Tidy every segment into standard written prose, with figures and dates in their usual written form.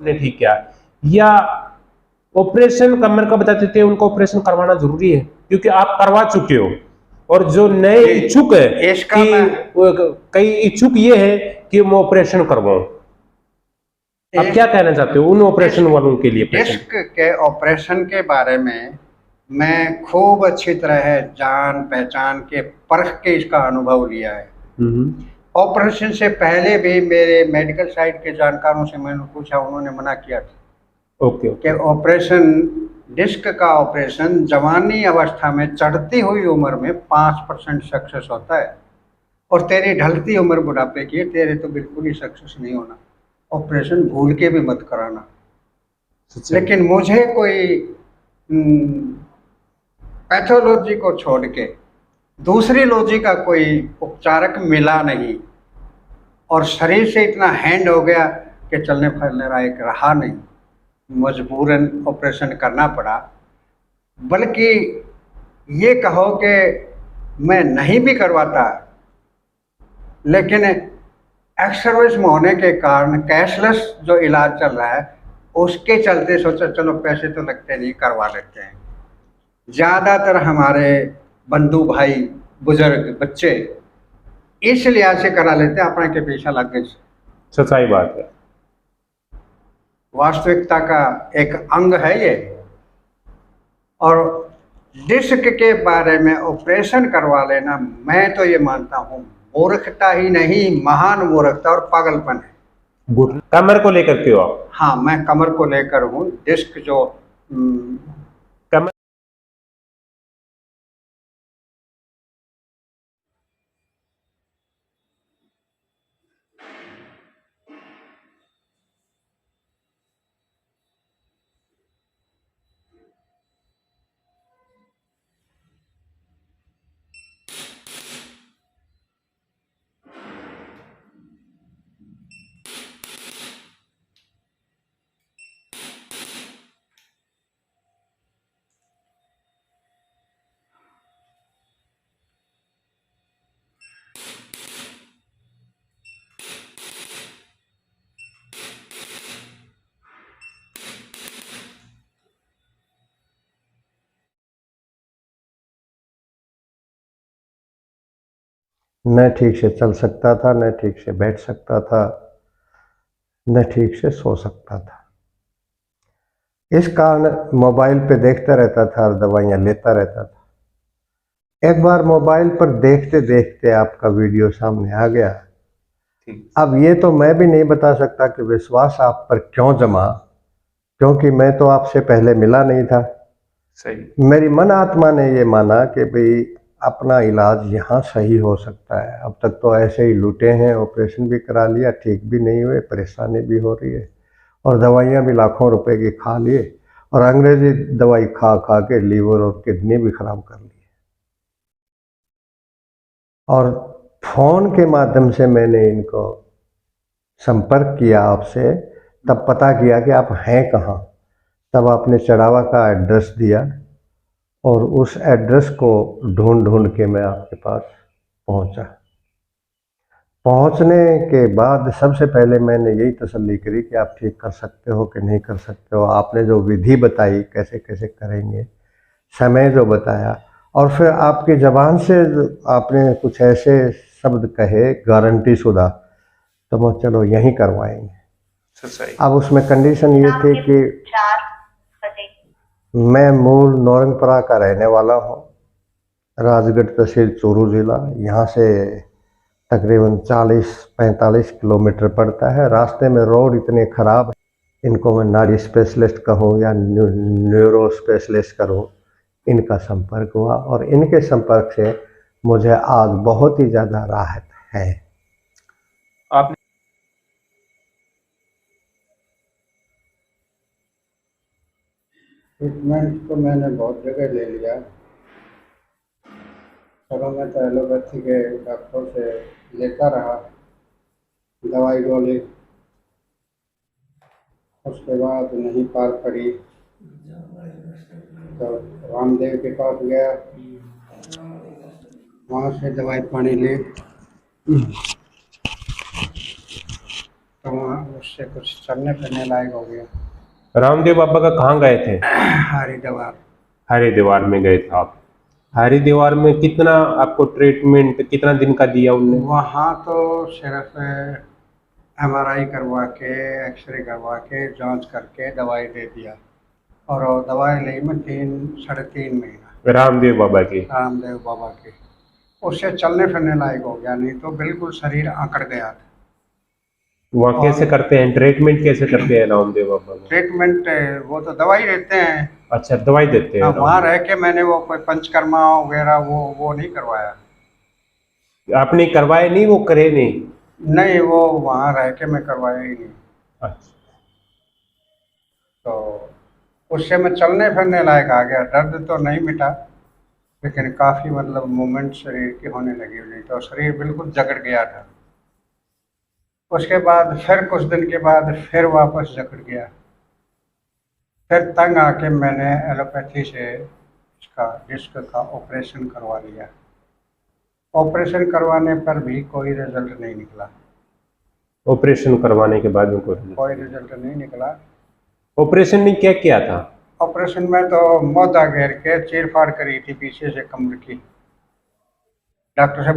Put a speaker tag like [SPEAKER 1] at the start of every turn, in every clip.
[SPEAKER 1] ने ठीक किया, या ऑपरेशन कमर का बताते थे उनको ऑपरेशन करवाना जरूरी है क्योंकि आप करवा चुके हो, और जो नए इच्छुक है कि कई इच्छुक ये है कि मैं ऑपरेशन करवाऊं, आप क्या कहना चाहते हो उन ऑपरेशन वालों के लिए?
[SPEAKER 2] डिस्क के ऑपरेशन के बारे में मैं खूब अच्छी तरह है जान पहचान के परख के इसका अनुभव लिया है। ऑपरेशन से पहले भी मेरे मेडिकल साइड के जानकारों से मैंने पूछा, उन्होंने मना किया था कि ऑपरेशन डिस्क का ऑपरेशन जवानी अवस्था में चढ़ती हुई उम्र में 5% सक्सेस होता है, और तेरी ढलती उम्र बुढ़ापे की है, तेरे तो बिल्कुल ही सक्सेस नहीं होना, ऑपरेशन भूल के भी मत कराना। लेकिन मुझे कोई पैथोलॉजी को छोड़ के दूसरी लॉजी का कोई उपचारक मिला नहीं, और शरीर से इतना हैंड हो गया कि चलने फिरने लायक रहा नहीं, मजबूरन ऑपरेशन करना पड़ा। बल्कि ये कहो कि मैं नहीं भी करवाता, लेकिन एक्स सर्विस में होने के कारण कैशलेस जो इलाज चल रहा है उसके चलते सोचा चलो पैसे तो लगते नहीं, करवा लेते हैं। ज़्यादातर हमारे बंधु भाई बुजुर्ग बच्चे इस लिहाज से करा लेते हैं अपने के पीछे लग गए।
[SPEAKER 1] सच्चाई बात है,
[SPEAKER 2] वास्तविकता का एक अंग है ये। और डिस्क के बारे में ऑपरेशन करवा लेना, मैं तो ये मानता हूँ मूर्खता ही नहीं, महान मूर्खता और पागलपन है।
[SPEAKER 1] कमर को लेकर के हो आप?
[SPEAKER 2] हाँ, मैं कमर को लेकर हूँ। डिस्क जो
[SPEAKER 1] कमर
[SPEAKER 3] न ठीक से चल सकता था, न ठीक से बैठ सकता था, न ठीक से सो सकता था। इस कारण मोबाइल पे देखता रहता था और दवाइयाँ लेता रहता था। एक बार मोबाइल पर देखते देखते आपका वीडियो सामने आ गया। अब ये तो मैं भी नहीं बता सकता कि विश्वास आप पर क्यों जमा, क्योंकि मैं तो आपसे पहले मिला नहीं था।
[SPEAKER 1] सही।
[SPEAKER 3] मेरी मन आत्मा ने ये माना कि भाई अपना इलाज यहाँ सही हो सकता है। अब तक तो ऐसे ही लूटे हैं, ऑपरेशन भी करा लिया, ठीक भी नहीं हुए, परेशानी भी हो रही है, और दवाइयाँ भी लाखों रुपए की खा लिए, और अंग्रेजी दवाई खा खा के लीवर और किडनी भी खराब कर ली। और फ़ोन के माध्यम से मैंने इनको संपर्क किया आपसे, तब पता किया कि आप हैं कहाँ। तब आपने चढ़ावा का एड्रेस दिया, और उस एड्रेस को ढूंढ ढूंढ के मैं आपके पास पहुंचा। पहुंचने के बाद सबसे पहले मैंने यही तसल्ली करी कि आप ठीक कर सकते हो कि नहीं कर सकते हो। आपने जो विधि बताई कैसे कैसे करेंगे, समय जो बताया, और फिर आपकी ज़बान से आपने कुछ ऐसे शब्द कहे गारंटी शुदा, तो मैं चलो यहीं करवाएंगे। अब उसमें कंडीशन ये थी कि मैं मूल नौरंगपुरा का रहने वाला हूँ, राजगढ़ तहसील चूरू ज़िला। यहाँ से तकरीबन 40-45 किलोमीटर पड़ता है। रास्ते में रोड इतने ख़राब हैं, इनको मैं नाड़ी स्पेशलिस्ट कहूँ या न्यूरो स्पेशलिस्ट करूँ, इनका संपर्क हुआ, और इनके संपर्क से मुझे आज बहुत ही ज़्यादा राहत है।
[SPEAKER 1] आपने
[SPEAKER 2] ट्रीटमेंट तो मैंने बहुत जगह ले लिया। चलो, मैं तो एलोपैथी के डॉक्टर से लेता रहा दवाई गोली, उसके बाद नहीं पार पड़ी तो रामदेव के पास गया, वहाँ से दवाई पानी ली, तो वहाँ उससे कुछ चलने फिरने लायक हो गया।
[SPEAKER 1] रामदेव बाबा का कहाँ गए थे?
[SPEAKER 2] हरिद्वार।
[SPEAKER 1] हरिद्वार में गए थे आप। हरिद्वार में कितना आपको ट्रीटमेंट कितना दिन का दिया उनने?
[SPEAKER 2] वहाँ तो सिर्फ MRI करवा के, एक्सरे करवा के, जांच करके दवाई दे दिया, और वो दवाई ली मैं 3-3.5 महीना
[SPEAKER 1] रामदेव बाबा की।
[SPEAKER 2] रामदेव बाबा की। उससे चलने फिरने लायक हो गया, नहीं तो बिल्कुल शरीर आंकड़ गया था।
[SPEAKER 1] वहाँ कैसे करते हैं ट्रीटमेंट, कैसे करते हैं रामदेव बाबा में?
[SPEAKER 2] ट्रीटमेंट वो तो दवाई देते हैं।
[SPEAKER 1] अच्छा, दवाई देते हैं।
[SPEAKER 2] हाँ, वहाँ रह के मैंने वो कोई पंचकर्मा वगैरह वो नहीं करवाया।
[SPEAKER 1] आपने करवाए नहीं, वो करे नहीं?
[SPEAKER 2] नहीं, वो वहाँ रह के मैं करवाया ही नहीं।
[SPEAKER 1] अच्छा।
[SPEAKER 2] तो उससे मैं चलने फिरने लायक आ गया। दर्द तो नहीं मिटा, लेकिन काफ़ी मतलब मूवमेंट शरीर की होने लगी, नहीं तो शरीर बिल्कुल जकड़ गया था। उसके बाद फिर कुछ दिन के बाद फिर वापस जकड़ गया। फिर तंग आके मैंने एलोपैथी से इसका डिस्क का ऑपरेशन करवा लिया। ऑपरेशन करवाने पर भी कोई रिजल्ट नहीं निकला।
[SPEAKER 1] ऑपरेशन करवाने के बाद में
[SPEAKER 2] कोई रिजल्ट नहीं निकला।
[SPEAKER 1] ऑपरेशन ने क्या किया था?
[SPEAKER 2] ऑपरेशन में तो मोदा घेर के चीर फाड़ करी थी पीछे से कमर की। डॉक्टर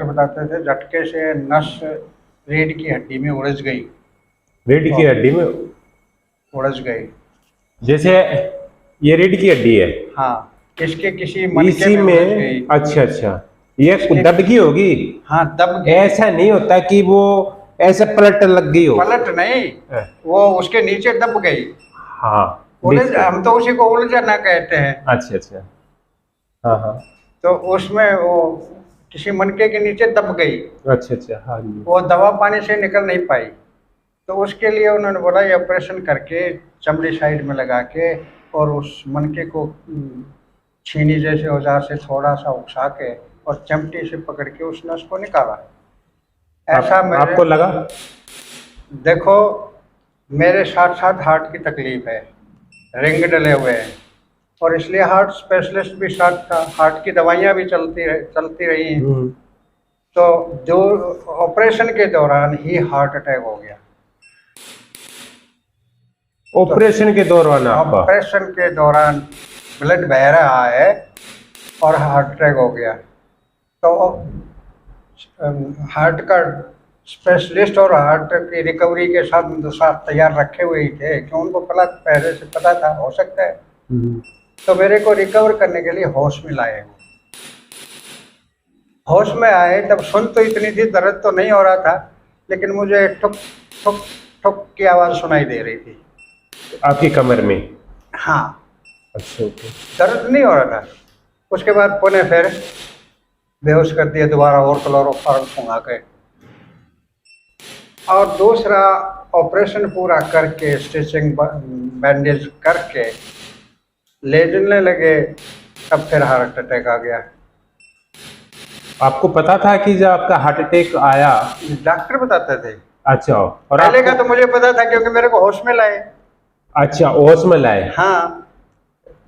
[SPEAKER 2] बताते थे झटके से नस रीढ़ की हड्डी में उलझ गई।
[SPEAKER 1] रीढ़ की हड्डी में
[SPEAKER 2] उलझ गई।
[SPEAKER 1] जैसे ये रीढ़ की हड्डी है?
[SPEAKER 2] हाँ, इसके किसी मनके
[SPEAKER 1] इसी
[SPEAKER 2] में उलझ गई।
[SPEAKER 1] में? अच्छा अच्छा, ये दब गई होगी।
[SPEAKER 2] हाँ, दब गई।
[SPEAKER 1] ऐसा नहीं होता कि वो ऐसे पलट लग गई हो?
[SPEAKER 2] पलट नहीं, वो उसके नीचे दब गई।
[SPEAKER 1] हाँ,
[SPEAKER 2] हम तो उसी को उलझना कहते हैं।
[SPEAKER 1] अच्छा अच्छा, हाँ हाँ,
[SPEAKER 2] तो उसमें वो किसी मनके के नीचे दब गई।
[SPEAKER 1] अच्छा अच्छा, हाँ जी।
[SPEAKER 2] वो दवा पानी से निकल नहीं पाई, तो उसके लिए उन्होंने बोला ये ऑपरेशन करके चमड़ी साइड में लगा के और उस मनके को छीनी जैसे औजार से थोड़ा सा उकसा के और चमटी से पकड़ के उस नस को निकाला। ऐसा
[SPEAKER 1] आपको लगा?
[SPEAKER 2] देखो, मेरे साथ साथ हार्ट की तकलीफ है, रिंग डले हुए हैं, और इसलिए हार्ट स्पेशलिस्ट भी साथ था, हार्ट की दवाइयाँ भी चलती रही हैं। तो जो ऑपरेशन के दौरान ही हार्ट अटैक हो गया।
[SPEAKER 1] ऑपरेशन के दौरान आपका?
[SPEAKER 2] ऑपरेशन के दौरान ब्लड बह रहा है और हार्ट अटैक हो गया। तो हार्ट का स्पेशलिस्ट और हार्ट की रिकवरी के साथ तैयार रखे हुए ही थे, क्यों उनको पहले से पता था हो सकता है। तो मेरे को रिकवर करने के लिए होश में लाए। होश में आए तब सुन तो इतनी थी, दर्द तो नहीं हो रहा था, लेकिन मुझे ठुक ठुक ठुक की आवाज़ सुनाई दे रही थी
[SPEAKER 1] आपकी कमर में?
[SPEAKER 2] हाँ।
[SPEAKER 1] अच्छा, ओके।
[SPEAKER 2] दर्द नहीं हो रहा था। उसके बाद पुणे फिर बेहोश कर दिया दोबारा और क्लोरोफॉर्म सुंघा के, और दूसरा ऑपरेशन पूरा करके स्टिचिंग बैंडेज करके ले चलने लगे, तब फिर हार्ट अटैक आ गया।
[SPEAKER 1] आपको पता था कि जब आपका हार्ट अटैक आया?
[SPEAKER 2] डॉक्टर बताते थे।
[SPEAKER 1] अच्छा, और
[SPEAKER 2] पहले का तो मुझे पता था क्योंकि मेरे को होश में लाए।
[SPEAKER 1] अच्छा, होश में लाए?
[SPEAKER 2] हाँ,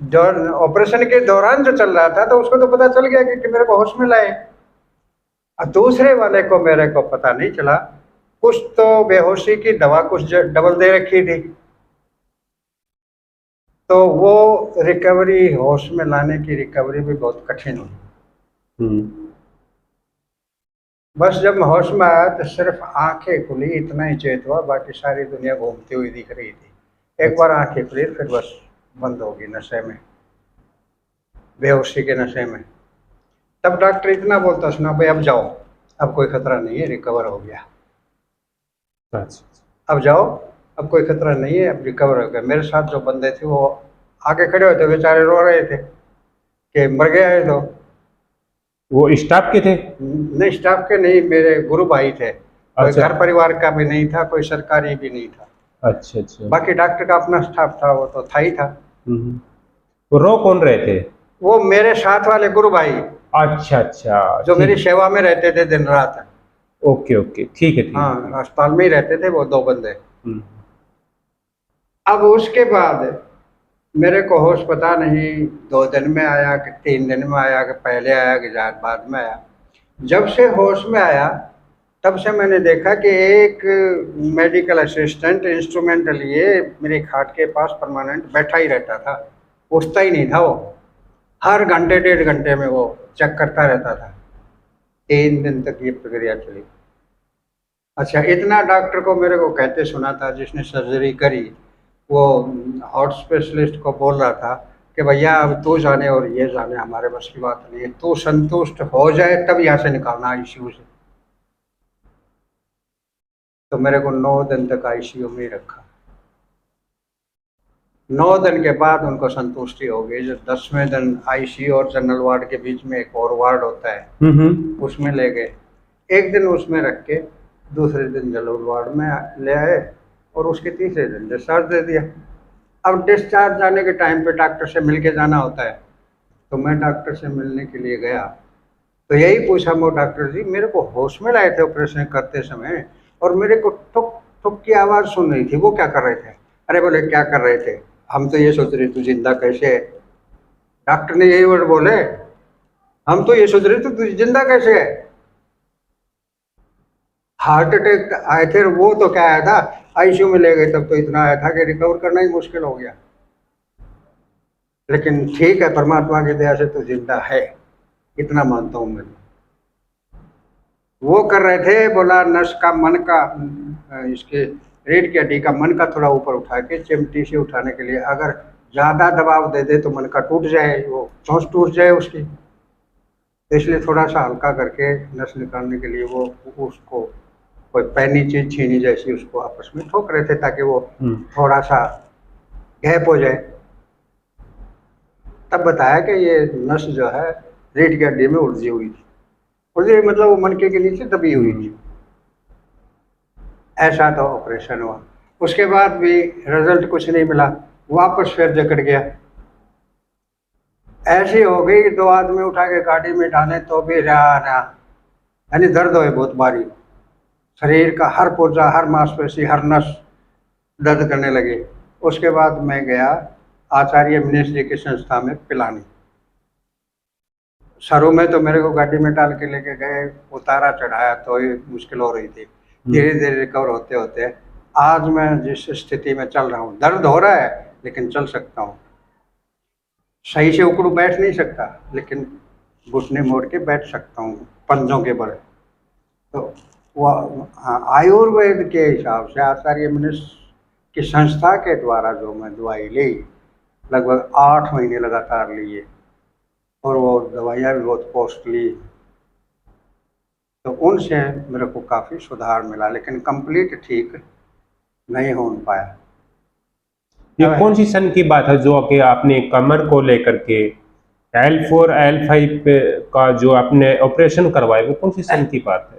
[SPEAKER 2] जो ऑपरेशन के दौरान जो चल रहा था तो उसको तो पता चल गया कि मेरे को होश में लाए। और दूसरे वाले को मेरे को पता नहीं चला, कुछ तो बेहोशी की दवा कुछ डबल दे रखी थी, तो वो रिकवरी, होश में लाने की रिकवरी भी बहुत कठिन हुई। बस जब मैं होश में आया तो सिर्फ आंखें खुली, इतना ही चेत हुआ, बाकी सारी दुनिया घूमती हुई दिख रही थी। एक बार आंखें खुली फिर बस बंद होगी नशे में, बेहोशी के नशे में। तब डॉक्टर इतना बोलता सुना, भाई अब जाओ, अब कोई खतरा नहीं है, रिकवर हो गया।
[SPEAKER 1] अच्छा,
[SPEAKER 2] अब जाओ, अब कोई खतरा नहीं है, अब रिकवर हो गया। मेरे साथ जो बंदे थे वो आगे खड़े होते बेचारे रो रहे थे कि मर गया है। तो
[SPEAKER 1] वो स्टाफ के थे?
[SPEAKER 2] नहीं, स्टाफ के नहीं, मेरे गुरु भाई थे। कोई
[SPEAKER 1] अच्छा।
[SPEAKER 2] घर परिवार का भी नहीं था, कोई सरकारी भी नहीं था।
[SPEAKER 1] अच्छा अच्छा।
[SPEAKER 2] बाकी डॉक्टर का अपना स्टाफ था, वो तो था ही था।
[SPEAKER 1] वो रो कौन रहे थे?
[SPEAKER 2] वो मेरे साथ वाले गुरु भाई।
[SPEAKER 1] अच्छा अच्छा,
[SPEAKER 2] जो मेरी सेवा में रहते थे दिन रात।
[SPEAKER 1] ओके ओके, ठीक है ठीक है।
[SPEAKER 2] हाँ, अस्पताल में ही रहते थे वो 2 बंदे। अब उसके बाद मेरे को होश पता नहीं 2 दिन में आया कि 3 दिन में आया कि पहले आया कि बाद में आया। जब से होश में आया तब से मैंने देखा कि एक मेडिकल असिस्टेंट इंस्ट्रूमेंट लिए मेरे खाट के पास परमानेंट बैठा ही रहता था, उठता ही नहीं था वो। हर घंटे 1.5 घंटे में वो चेक करता रहता था। 3 दिन तक ये प्रक्रिया चली। अच्छा, इतना डॉक्टर को मेरे को कहते सुना था, जिसने सर्जरी करी वो हार्ट स्पेशलिस्ट को बोल रहा था कि भैया अब तू जाने और ये जाने, हमारे बस की बात नहीं है, तू संतुष्ट हो जाए तब यहाँ से निकालना आईसीयू से। तो मेरे को 9 दिन तक आईसीयू में ही रखा। 9 दिन के बाद उनको संतुष्टि हो गई। जो 10वें दिन आईसीयू और जनरल वार्ड के बीच में एक और वार्ड होता है, उसमें ले गए। एक दिन उसमें रख के दूसरे दिन जनरल वार्ड में ले आए और उसके तीसरे दिन डिस्चार्ज दे दिया। अब डिस्चार्ज जाने के टाइम पे डॉक्टर से मिल के जाना होता है, तो मैं डॉक्टर से मिलने के लिए गया तो यही पूछा, वो डॉक्टर जी मेरे को होश में लाए थे ऑपरेशन करते समय और मेरे को ठुक ठुक की आवाज़ सुन रही थी, वो क्या कर रहे थे? अरे बोले क्या कर रहे थे, हम तो ये सोच रहे तू जिंदा कैसे है। डॉक्टर ने यही वर्ड बोले, हम तो ये सोच रहे थे तू जिंदा कैसे है। हार्ट अटैक आए थे, वो तो क्या आया था, आईसीयू में ले गए तब तो इतना आया था कि रिकवर करना ही मुश्किल हो गया। लेकिन ठीक है, परमात्मा की दया से तो जिंदा है, इतना मानता हूँ मैं। वो कर रहे थे, बोला नस का मन का, इसके रीढ़ की हड्डी का मन का थोड़ा ऊपर उठा के चिमटी से उठाने के लिए, अगर ज़्यादा दबाव दे दे तो मन का टूट जाए, वो चोंच टूट जाए उसकी, तो इसलिए थोड़ा सा हल्का करके नस निकालने के लिए वो उसको कोई पैनी चीज छीनी जैसी उसको आपस में ठोक रहे थे ताकि वो थोड़ा सा गैप हो जाए। तब बताया कि ये नस जो है रीढ़ की हड्डी में उलझी हुई थी। उलझी हुई मतलब वो मनके के नीचे दबी हुई थी। ऐसा तो ऑपरेशन हुआ। उसके बाद भी रिजल्ट कुछ नहीं मिला, वापस फिर जकड़ गया। ऐसी हो गई, 2 आदमी उठा के गाड़ी में डाले तो भी रहा, यानी दर्द हो बहुत भारी, शरीर का हर पुर्जा, हर मांसपेशी, हर नस दर्द करने लगे। उसके बाद मैं गया आचार्य मिनेश जी की संस्था में पिलाने। शुरू में तो मेरे को गाड़ी में डाल के लेके गए, उतारा चढ़ाया तो ये मुश्किल हो रही थी। धीरे धीरे रिकवर होते होते आज मैं जिस स्थिति में चल रहा हूँ, दर्द हो रहा है लेकिन चल सकता हूँ। सही से उकड़ू बैठ नहीं सकता, लेकिन घुटने मोड़ के बैठ सकता हूँ पंजों के बल। तो वह आयुर्वेद के हिसाब से आचार्य मिनेश की संस्था के द्वारा जो मैं दवाई ली, लगभग 8 महीने लगातार लिए, और वो दवाइयाँ भी बहुत कॉस्टली, तो उनसे मेरे को काफ़ी सुधार मिला, लेकिन कंप्लीट ठीक नहीं हो पाया।
[SPEAKER 1] ये कौन सी सन की बात है जो कि आपने कमर को लेकर के L4 L5 का जो आपने ऑपरेशन करवाया, वो कौन सी सन की बात है?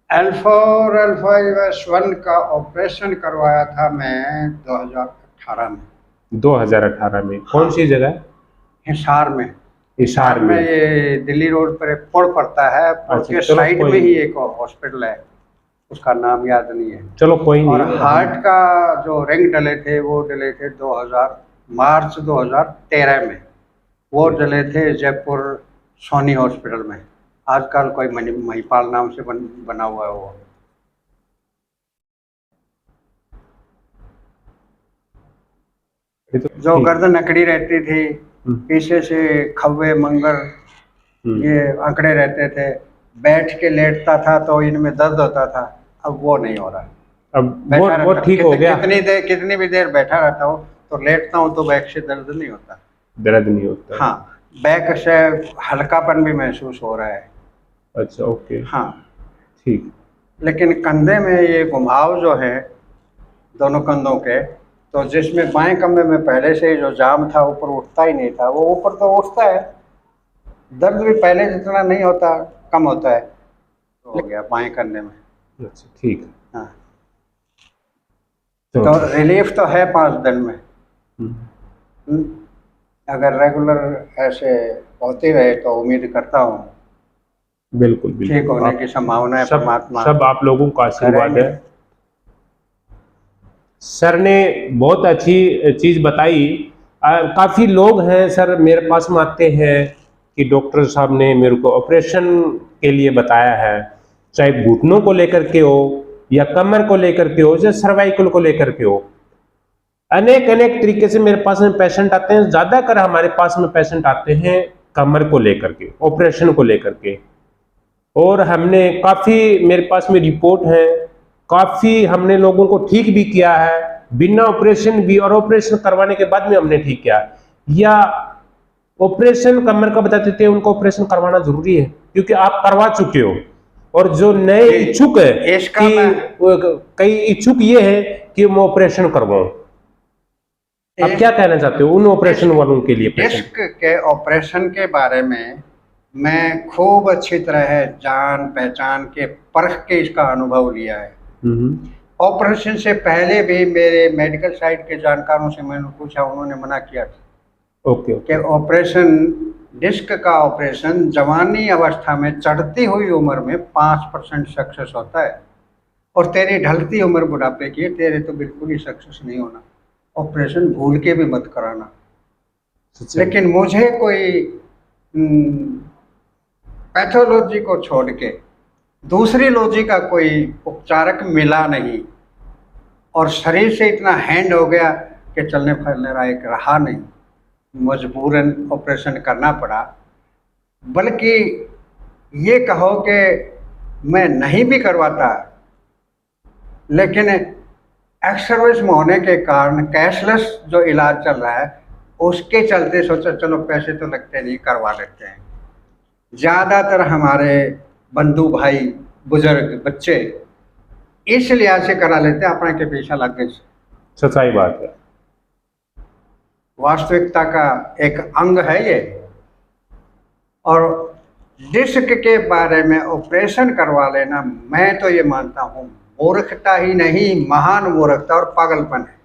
[SPEAKER 2] L4 L5S1 का ऑपरेशन करवाया था मैं 2018 में।
[SPEAKER 1] 2018 में कौन सी जगह?
[SPEAKER 2] हिसार में।
[SPEAKER 1] हिसार में,
[SPEAKER 2] ये दिल्ली रोड पर एक पुल पड़ता है, पुल के साइड में ही एक हॉस्पिटल है, उसका नाम याद नहीं है।
[SPEAKER 1] चलो कोई नहीं।
[SPEAKER 2] और हार्ट का जो रिंग डले थे वो डले थे मार्च 2013 में, वो डले थे जयपुर सोनी हॉस्पिटल में। आजकल कोई महिपाल नाम से बना हुआ है वो। जो गर्दन अकड़ी रहती थी, पीछे से खव्वे मंगर ये आंकड़े रहते थे, बैठ के लेटता था तो इनमें दर्द होता था, अब वो नहीं हो रहा।
[SPEAKER 1] अब वो ठीक हो गया।
[SPEAKER 2] कितनी भी देर बैठा रहता हूँ तो लेटता हूँ तो बैक से दर्द नहीं होता।
[SPEAKER 1] दर्द नहीं होता?
[SPEAKER 2] हाँ, बैक से हल्कापन भी महसूस हो रहा है।
[SPEAKER 1] अच्छा, ओके,
[SPEAKER 2] हाँ
[SPEAKER 1] ठीक।
[SPEAKER 2] लेकिन कंधे में ये घुमाव जो है दोनों कंधों के, तो जिसमें बाएं कंधे में पहले से ही जो जाम था, ऊपर उठता ही नहीं था, वो ऊपर तो उठता है, दर्द भी पहले जितना नहीं होता, कम होता है, तो हो गया बाएं कंधे में।
[SPEAKER 1] अच्छा, ठीक।
[SPEAKER 2] हाँ, तो रिलीफ तो है 5 दिन में। अगर रेगुलर ऐसे होते रहे तो उम्मीद करता हूँ
[SPEAKER 1] बिल्कुल
[SPEAKER 2] ठीक होने की संभावना है। परमात्मा
[SPEAKER 1] सब आप लोगों का आशीर्वाद है। सर ने बहुत अच्छी चीज बताई। काफी लोग हैं सर मेरे पास में आते हैं कि डॉक्टर साहब ने मेरे को ऑपरेशन के लिए बताया है, चाहे घुटनों को लेकर के हो या कमर को लेकर के हो या सर्वाइकल को लेकर के हो। अनेक अनेक तरीके से मेरे पास में पेशेंट आते हैं। ज्यादातर हमारे पास में पेशेंट आते हैं कमर को लेकर के, ऑपरेशन को लेकर के। और हमने काफी, मेरे पास में रिपोर्ट है, काफी हमने लोगों को ठीक भी किया है, बिना ऑपरेशन भी, और ऑपरेशन करवाने के बाद में हमने ठीक किया। या ऑपरेशन कमर का बताते थे, उनको ऑपरेशन करवाना जरूरी है क्योंकि आप करवा चुके हो। और जो नए इच्छुक है कई इच्छुक ये है कि मैं ऑपरेशन करवाऊं, आप क्या कहना चाहते हो उन ऑपरेशन वालों के लिए?
[SPEAKER 2] डिस्क के ऑपरेशन के बारे में मैं खूब अच्छी तरह है जान पहचान के परख के इसका अनुभव लिया है। ऑपरेशन से पहले भी मेरे मेडिकल साइड के जानकारों से मैंने पूछा, उन्होंने मना किया था।
[SPEAKER 1] ओके।
[SPEAKER 2] कि ऑपरेशन, डिस्क का ऑपरेशन जवानी अवस्था में, चढ़ती हुई उम्र में 5% सक्सेस होता है, और तेरी ढलती उम्र बुढ़ापे की है, तेरे तो बिल्कुल ही सक्सेस नहीं होना। ऑपरेशन भूल के भी मत कराना। लेकिन मुझे कोई पैथोलॉजी को छोड़ के दूसरी लॉजी का कोई उपचारक मिला नहीं, और शरीर से इतना हैंड हो गया कि चलने फिरने लायक रहा नहीं, मजबूरन ऑपरेशन करना पड़ा। बल्कि ये कहो कि मैं नहीं भी करवाता, लेकिन एक्स सर्विस में होने के कारण कैशलेस जो इलाज चल रहा है उसके चलते सोचा चलो पैसे तो लगते नहीं, करवा लेते हैं। ज़्यादातर हमारे बंधु भाई, बुजुर्ग, बच्चे इस लिहाज से करा लेते हैं अपने के पीछे लग गए।
[SPEAKER 1] सच्चाई बात है,
[SPEAKER 2] वास्तविकता का एक अंग है ये। और डिस्क के बारे में ऑपरेशन करवा लेना, मैं तो ये मानता हूँ मूर्खता ही नहीं, महान मूर्खता और पागलपन है।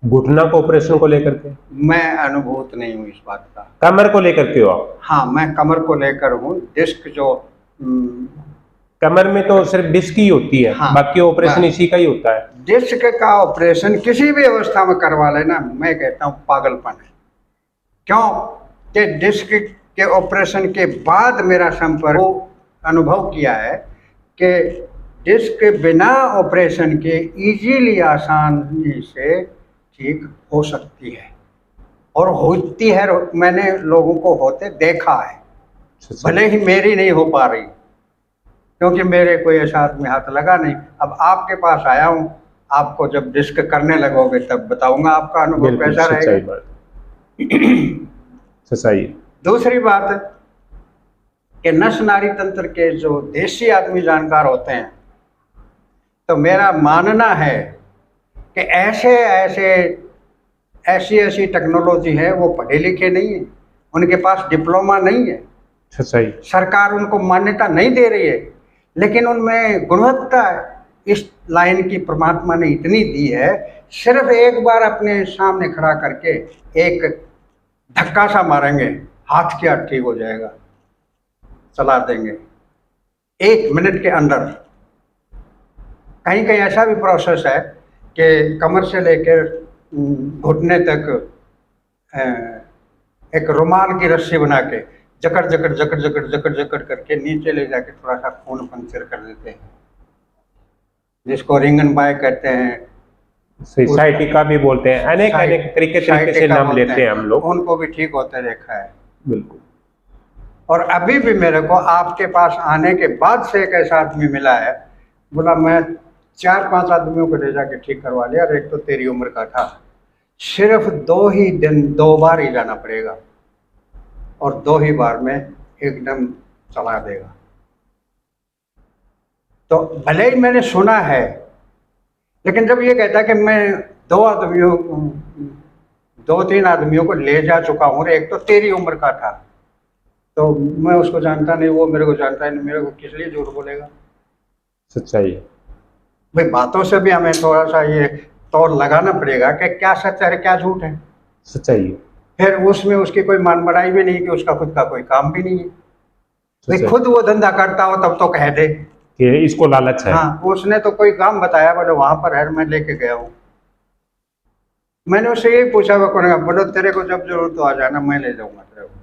[SPEAKER 1] घुटना को ऑपरेशन को लेकर के
[SPEAKER 2] मैं अनुभूत नहीं हूँ इस बात का।
[SPEAKER 1] कमर को लेकर के हो आप?
[SPEAKER 2] हाँ, मैं कमर को लेकर हूँ। डिस्क जो
[SPEAKER 1] कमर में तो सिर्फ डिस्क ही होती है,
[SPEAKER 2] हाँ,
[SPEAKER 1] बाकी ऑपरेशन इसी का ही होता है।
[SPEAKER 2] डिस्क का ऑपरेशन किसी भी अवस्था में करवा लेना, मैं कहता हूँ पागलपन है। क्यों कि डिस्क के ऑपरेशन के बाद मेरा संपर्क अनुभव किया है कि डिस्क बिना ऑपरेशन के इजीली, आसानी से ठीक हो सकती है, और होती है। मैंने लोगों को होते देखा है, भले ही मेरी नहीं हो पा रही क्योंकि मेरे कोई ऐसा आदमी हाथ लगा नहीं। अब आपके पास आया हूँ, आपको जब डिस्क करने लगोगे तब बताऊंगा आपका अनुभव कैसा रहेगा।
[SPEAKER 1] सच्चाई।
[SPEAKER 2] दूसरी बात कि नस नाड़ी तंत्र के जो देसी आदमी जानकार होते हैं, तो मेरा मानना है कि ऐसी टेक्नोलॉजी है, वो पढ़े लिखे नहीं है, उनके पास डिप्लोमा नहीं है,
[SPEAKER 1] सच्चाई।
[SPEAKER 2] सरकार उनको मान्यता नहीं दे रही है, लेकिन उनमें गुणवत्ता इस लाइन की परमात्मा ने इतनी दी है। सिर्फ एक बार अपने सामने खड़ा करके एक धक्का सा मारेंगे, हाथ क्या ठीक हो जाएगा, चला देंगे 1 मिनट के अंदर। कहीं कहीं ऐसा भी प्रोसेस है कि कमर से लेकर घुटने तक एक रुमाल की रस्सी बना के जकड़ जकड़ करके नीचे ले जाके थोड़ा सा खून पंक्चर कर देते हैं, जिसको रिंगन बाय कहते हैं,
[SPEAKER 1] सोसाइटी का भी बोलते हैं, अनेक अनेक तरीके से नाम लेते हैं हम लोग।
[SPEAKER 2] उनको भी ठीक होते देखा है।
[SPEAKER 1] बिल्कुल।
[SPEAKER 2] और अभी भी मेरे को आपके पास आने के बाद से एक ऐसा आदमी मिला है, बोला मैं 4-5 आदमियों को ले जाके ठीक करवा लिया, और एक तो तेरी उम्र का था, सिर्फ 2 ही दिन 2 बार ही जाना पड़ेगा, और 2 ही बार में एकदम चला देगा। तो भले ही मैंने सुना है, लेकिन जब ये कहता है कि मैं 2-3 आदमियों को ले जा चुका हूँ, एक तो तेरी उम्र का था, तो मैं उसको जानता नहीं, वो मेरे को जानता नहीं, मेरे को किस लिए झूठ बोलेगा।
[SPEAKER 1] सच्चाई।
[SPEAKER 2] भाई बातों से भी हमें थोड़ा सा ये तौल लगाना पड़ेगा कि क्या सच है क्या झूठ है।
[SPEAKER 1] सच्चाई।
[SPEAKER 2] फिर उसमें उसकी कोई मान बढ़ाई भी नहीं कि उसका खुद का कोई काम भी नहीं है। भाई खुद वो धंधा करता हो तब तो कह दे
[SPEAKER 1] कि इसको लालच है।
[SPEAKER 2] हाँ, उसने तो कोई काम बताया, बोले वहां पर है, मैं लेके गया हूँ। मैंने उससे यही पूछा, वो कौन, बोलो तेरे को जब जरूरत हो आ जाना, मैं ले जाऊंगा तेरे को।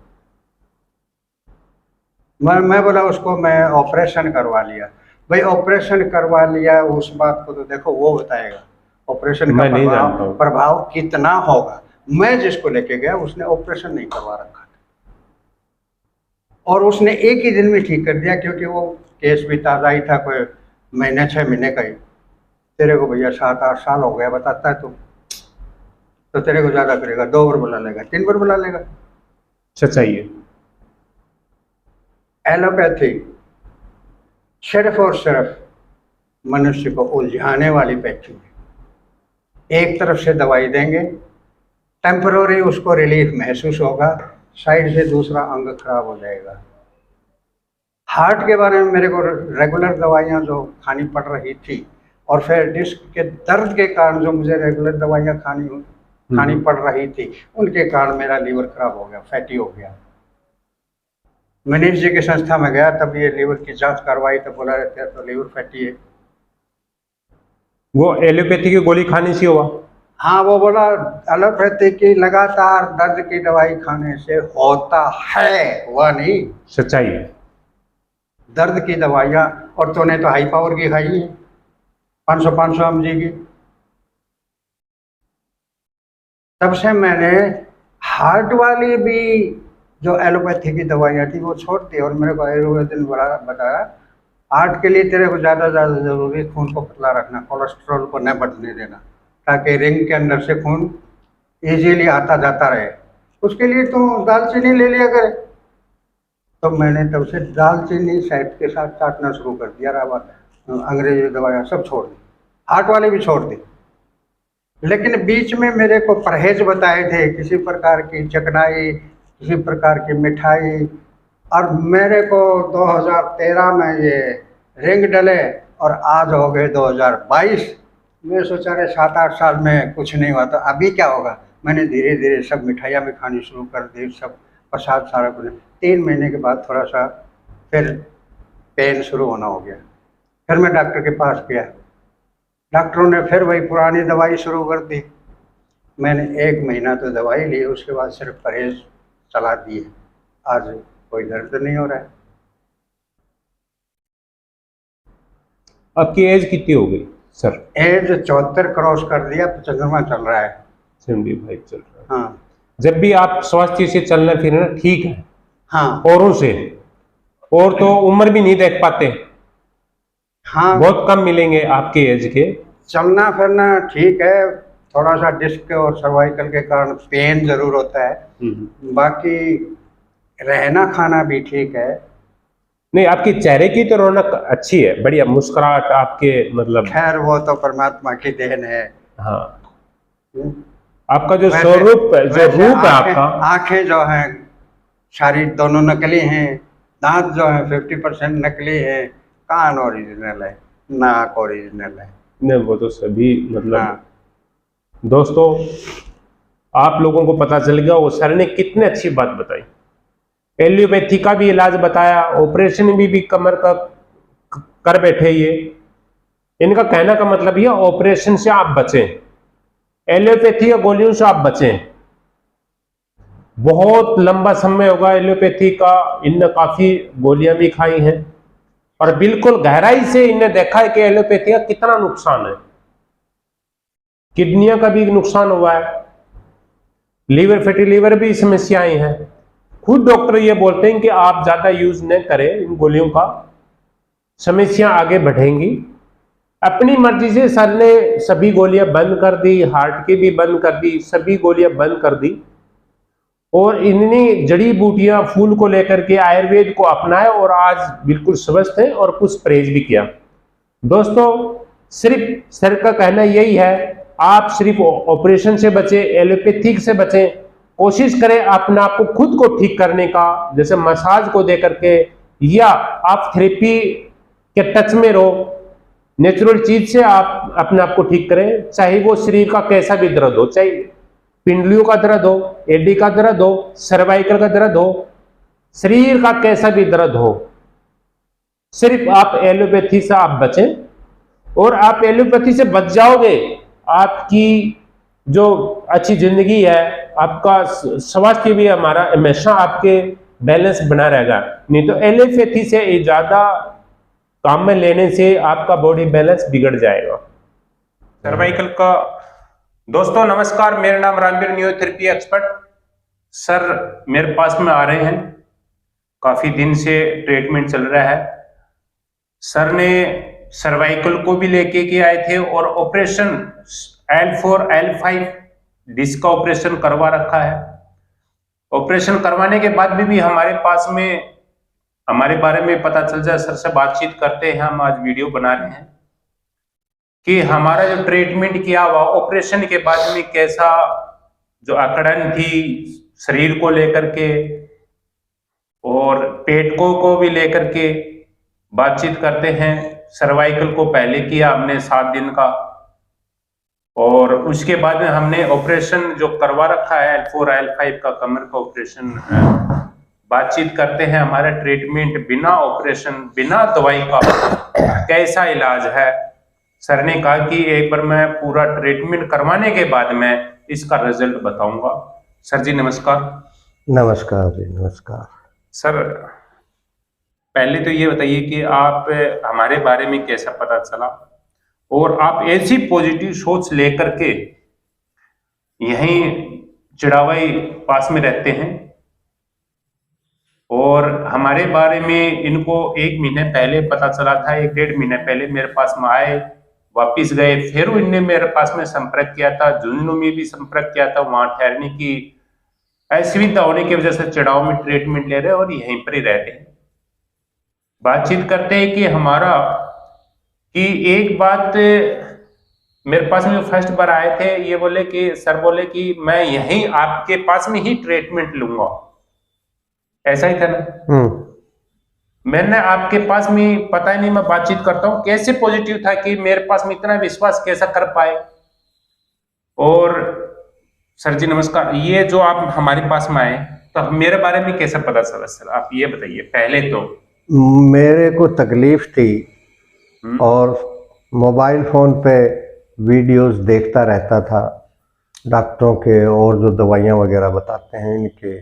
[SPEAKER 2] मैं बोला उसको मैं ऑपरेशन करवा लिया। भाई ऑपरेशन करवा लिया, उस बात को तो देखो वो बताएगा ऑपरेशन का
[SPEAKER 1] मैं नहीं जानता हूँ।
[SPEAKER 2] प्रभाव कितना होगा। मैं जिसको लेके गया उसने ऑपरेशन नहीं करवा रखा था और उसने एक ही दिन में ठीक कर दिया, क्योंकि वो केस भी ताज़ा ही था, कोई महीने 6 महीने का ही। तेरे को भैया 7-8 साल हो गया बताता है तो तेरे को ज़्यादा करेगा, 2 बार बुला लेगा, 3 बार बुला लेगा।
[SPEAKER 1] सच्चाई है।
[SPEAKER 2] एलोपैथी सिर्फ और सिर्फ मनुष्य को उलझाने वाली पैथी है। एक तरफ से दवाई देंगे, टेम्पररी उसको रिलीफ महसूस होगा, साइड से दूसरा अंग खराब हो जाएगा। हार्ट के बारे में मेरे को रेगुलर दवाइयाँ जो खानी पड़ रही थी, और फिर डिस्क के दर्द के कारण जो मुझे रेगुलर दवाइयाँ खानी पड़ रही थी, उनके कारण मेरा लीवर खराब हो गया, फैटी हो गया। मनीष जी की संस्था में गया, तब ये लीवर की जांच करवाई तो बोला रहता है तो लीवर फैटी है।
[SPEAKER 1] वो एलोपैथी की गोली खाने से हुआ?
[SPEAKER 2] हाँ, वो बोला एलोपैथी की लगातार दर्द की दवाई खाने से होता है, हुआ नहीं।
[SPEAKER 1] सच्चाई है।
[SPEAKER 2] दर्द की दवाइयाँ, और तूने तो हाई पावर की खाई है, 500 mg की। तब से मैंने हार्ट वाली भी जो एलोपैथी की दवाइयाँ थी वो छोड़ दी, और मेरे को आयुर्वेद ने बताया हार्ट के लिए तेरे को ज़्यादा ज़रूरी खून को पतला रखना, कोलेस्ट्रॉल को न बढ़ने देना, ताकि रिंग के अंदर से खून इजीली आता जाता रहे। उसके लिए तो दालचीनी ले लिया करे। तो मैंने तब से दालचीनी शहद के साथ चाटना शुरू कर दिया, अंग्रेजी दवाइयाँ सब छोड़ दी, हार्ट वाली भी छोड़ दी। लेकिन बीच में मेरे को परहेज बताए थे, किसी प्रकार की चकनाई, किसी प्रकार की मिठाई, और मेरे को 2013 में ये रिंग डले और आज हो गए 2022। मैं सोचा रहे 7-8 साल में कुछ नहीं हुआ, तो अभी क्या होगा। मैंने धीरे धीरे सब मिठाइयाँ भी खानी शुरू कर दी, सब प्रसाद सारा कुछ। 3 महीने के बाद थोड़ा सा फिर पेन शुरू होना हो गया। फिर मैं डॉक्टर के पास गया, डॉक्टरों ने फिर वही पुरानी दवाई शुरू कर दी। मैंने 1 महीना तो दवाई ली, उसके बाद सिर्फ परहेज चला दिए। आज कोई दर्द नहीं हो रहा है।
[SPEAKER 1] आपकी एज कितनी हो गई सर?
[SPEAKER 2] एज 74 क्रॉस कर दिया, 95 चल रहा है।
[SPEAKER 1] 75 चल रहा है।
[SPEAKER 2] हाँ
[SPEAKER 1] जब भी आप स्वास्थ्य से चलना फिरना ठीक है,
[SPEAKER 2] हाँ
[SPEAKER 1] औरों से, और तो उम्र भी नहीं देख पाते,
[SPEAKER 2] हाँ,
[SPEAKER 1] बहुत कम मिलेंगे आपके एज के।
[SPEAKER 2] चलना फिरना ठीक है, थोड़ा सा डिस्क और सर्वाइकल के कारण पेन जरूर होता है, बाकी रहना खाना भी ठीक है।
[SPEAKER 1] नहीं, आपके चेहरे की तो रौनक अच्छी है, बढ़िया मुस्कुराहट आपके, मतलब
[SPEAKER 2] खैर वो तो परमात्मा की देन है।
[SPEAKER 1] हाँ, आपका जो
[SPEAKER 2] वैसे-
[SPEAKER 1] स्वरूप है, जो
[SPEAKER 2] वैसे
[SPEAKER 1] रूप है
[SPEAKER 2] आंखें-
[SPEAKER 1] आपका,
[SPEAKER 2] आंखें जो हैं सारी दोनों नकली हैं, दांत जो है 50% नकली है, कान ओरिजिनल है, नाक ओरिजिनल है।
[SPEAKER 1] नहीं वो तो सभी मतलब
[SPEAKER 2] हाँ।
[SPEAKER 1] दोस्तों, आप लोगों को पता चल गया वो सर ने कितने अच्छी बात बताई। एलोपैथी का भी इलाज बताया, ऑपरेशन भी कमर का कर बैठे ये। इनका कहना का मतलब ये, ऑपरेशन से आप बचें, एलोपैथी या गोलियों से आप बचें। बहुत लंबा समय होगा एलोपैथी का, इनने काफी गोलियां भी खाई हैं, और बिल्कुल गहराई से इनने देखा है कि एलोपैथी का कितना नुकसान है। किडनियों का भी नुकसान हुआ है, लीवर, फैटी लीवर भी समस्याएं हैं। खुद डॉक्टर ये बोलते हैं कि आप ज्यादा यूज न करें इन गोलियों का, समस्या आगे बढ़ेंगी। अपनी मर्जी से सर ने सभी गोलियां बंद कर दी, हार्ट की भी बंद कर दी, सभी गोलियां बंद कर दी, और इन्होंने जड़ी बूटियां फूल को लेकर के आयुर्वेद को अपनाया और आज बिल्कुल स्वस्थ है, और कुछ परहेज भी किया। दोस्तों, सिर्फ सर का कहना यही है, आप सिर्फ ऑपरेशन से बचें, एलोपैथिक से बचें, कोशिश करें अपने आप को खुद को ठीक करने का, जैसे मसाज को दे करके, या आप थेरेपी के टच में रहो, नेचुरल चीज से आप अपने आप को ठीक करें। चाहे वो शरीर का कैसा भी दर्द हो, चाहे पिंडलियों का दर्द हो, एडी का दर्द हो, सर्वाइकल का दर्द हो, शरीर का कैसा भी दर्द हो, सिर्फ आप एलोपैथी से आप बचें। और आप एलोपैथी से बच जाओगे, आपकी जो अच्छी जिंदगी है, आपका स्वास्थ्य भी हमारा हमेशा आपके बैलेंस बना रहेगा। नहीं तो एलोपैथी से ज्यादा काम में लेने से आपका बॉडी बैलेंस बिगड़ जाएगा। सर्वाइकल का दोस्तों नमस्कार, मेरा नाम रामवीर, न्यूरोथेरेपी एक्सपर्ट। सर मेरे पास में आ रहे हैं, काफी दिन से ट्रीटमेंट चल रहा है। सर ने सर्वाइकल को भी लेके के आए थे और ऑपरेशन L4 L5 डिस्क का ऑपरेशन करवा रखा है। ऑपरेशन करवाने के बाद भी हमारे पास में हमारे बारे में पता चल जाए, सर से बातचीत करते हैं। हम आज वीडियो बना रहे हैं कि हमारा जो ट्रीटमेंट किया हुआ ऑपरेशन के बाद में कैसा जो अकड़न थी शरीर को लेकर के और पेट को भी लेकर के बातचीत करते हैं। सर्वाइकल को पहले किया हमने 7 दिन का, और उसके बाद में हमने ऑपरेशन जो करवा रखा है L4 L5 का कमर का ऑपरेशन। बातचीत करते हैं हमारा ट्रीटमेंट बिना ऑपरेशन बिना दवाई का कैसा इलाज है। सर ने कहा कि एक बार मैं पूरा ट्रीटमेंट करवाने के बाद मैं इसका रिजल्ट बताऊंगा। सर जी नमस्कार।
[SPEAKER 3] नमस्कार जी, नमस्कार।
[SPEAKER 1] सर पहले तो ये बताइए कि आप हमारे बारे में कैसा पता चला और आप ऐसी पॉजिटिव सोच लेकर के यहीं चिड़ावाई पास में रहते हैं, और हमारे बारे में इनको 1 महीने पहले पता चला था। 1-1.5 महीने पहले मेरे पास में आए, वापिस गए, फिर इनने मेरे पास में संपर्क किया था। झुंझुनू में भी संपर्क किया था, वहां ठहरने की असुविधा होने की वजह से चिड़ाव में ट्रीटमेंट ले रहे और यहीं पर ही रह रहे हैं। बातचीत करते हैं कि हमारा कि एक बात मेरे पास में फर्स्ट बार आए थे, ये बोले कि सर बोले कि मैं यहीं आपके पास में ही ट्रीटमेंट लूंगा, ऐसा ही था ना? मैंने आपके पास में पता ही नहीं, मैं बातचीत करता हूँ कैसे पॉजिटिव था कि मेरे पास में इतना विश्वास कैसा कर पाए। और सर जी नमस्कार, ये जो आप हमारे पास में आए तो मेरे बारे में कैसा पता चला सर, आप ये बताइए पहले तो।
[SPEAKER 3] मेरे को तकलीफ थी और मोबाइल फ़ोन पे वीडियोस देखता रहता था डॉक्टरों के, और जो दवाइयाँ वगैरह बताते हैं इनके,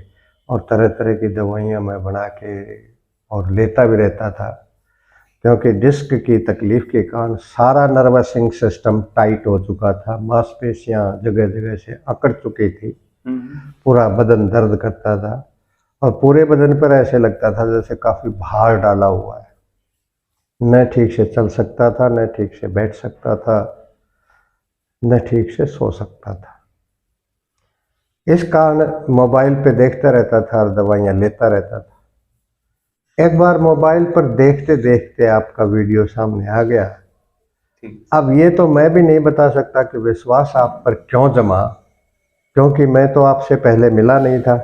[SPEAKER 3] और तरह तरह की दवाइयाँ मैं बना के और लेता भी रहता था, क्योंकि डिस्क की तकलीफ़ के कारण सारा नर्वसिंग सिस्टम टाइट हो चुका था। मांसपेशियाँ जगह जगह से अकड़ चुकी थी, पूरा बदन दर्द करता था और पूरे बदन पर ऐसे लगता था जैसे काफ़ी भार डाला हुआ है। न ठीक से चल सकता था, न ठीक से बैठ सकता था, न ठीक से सो सकता था। इस कारण मोबाइल पे देखता रहता था और दवाइयाँ लेता रहता था। एक बार मोबाइल पर देखते देखते आपका वीडियो सामने आ गया। अब ये तो मैं भी नहीं बता सकता कि विश्वास आप पर क्यों जमा, क्योंकि मैं तो आपसे पहले मिला नहीं था।